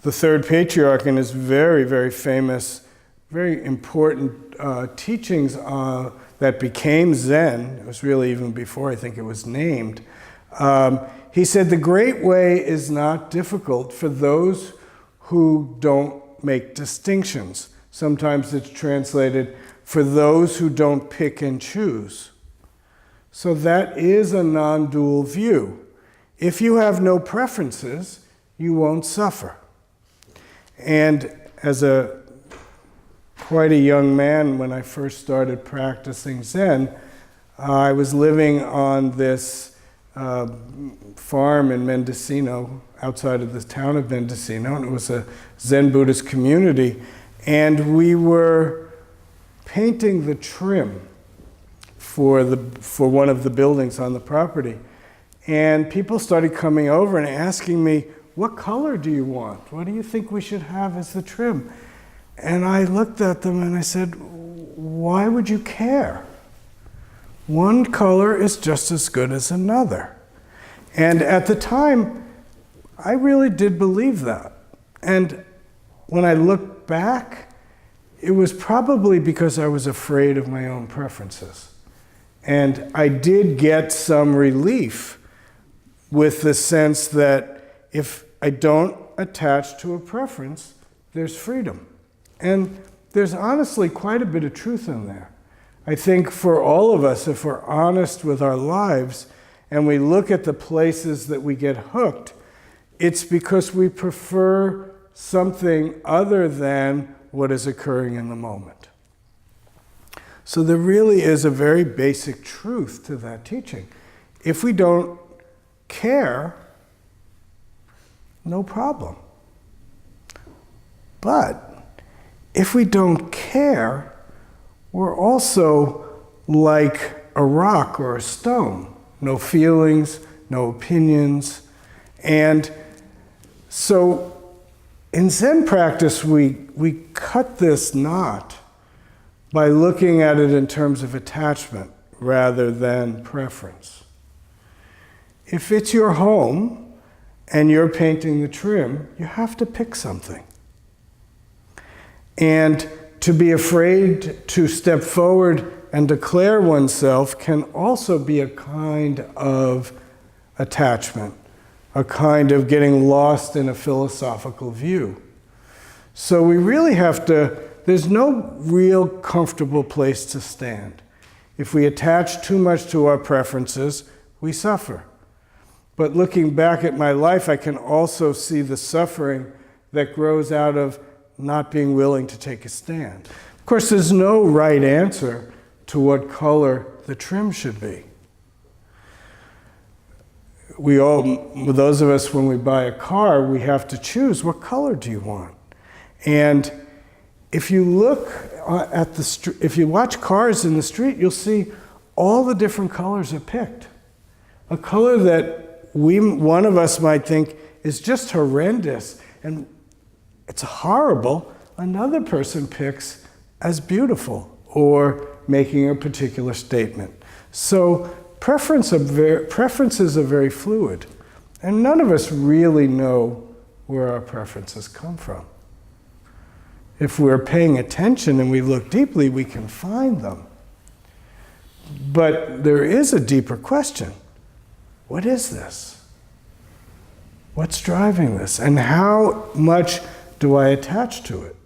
the third patriarch in his very, very famous, very important teachings that became Zen. It was really even before I think it was named. He said, the great way is not difficult for those who don't make distinctions. Sometimes it's translated, for those who don't pick and choose. So that is a non-dual view. If you have no preferences, you won't suffer. And as quite a young man, when I first started practicing Zen, I was living on this farm in Mendocino, outside of the town of Mendocino, and it was a Zen Buddhist community, and we were painting the trim for one of the buildings on the property. And people started coming over and asking me, what color do you want? What do you think we should have as the trim? And I looked at them and I said, why would you care? One color is just as good as another. And at the time, I really did believe that. And when I look back, it was probably because I was afraid of my own preferences. And I did get some relief with the sense that if I don't attach to a preference, there's freedom. And there's honestly quite a bit of truth in there. I think for all of us, if we're honest with our lives and we look at the places that we get hooked, it's because we prefer something other than what is occurring in the moment. So there really is a very basic truth to that teaching. If we don't care, no problem. But if we don't care, we're also like a rock or a stone. No feelings, no opinions. And so in Zen practice, we cut this knot by looking at it in terms of attachment rather than preference. If it's your home and you're painting the trim, you have to pick something. And to be afraid to step forward and declare oneself can also be a kind of attachment, a kind of getting lost in a philosophical view. So we really have to, there's no real comfortable place to stand. If we attach too much to our preferences, we suffer. But looking back at my life, I can also see the suffering that grows out of not being willing to take a stand. Of course, there's no right answer to what color the trim should be. Those of us, when we buy a car, we have to choose, what color do you want? And if you look at if you watch cars in the street, you'll see all the different colors are picked. A color that one of us might think is just horrendous and it's horrible, another person picks as beautiful or making a particular statement. So preferences are very fluid, and none of us really know where our preferences come from. If we're paying attention and we look deeply, we can find them. But there is a deeper question. What is this? What's driving this? And how much do I attach to it?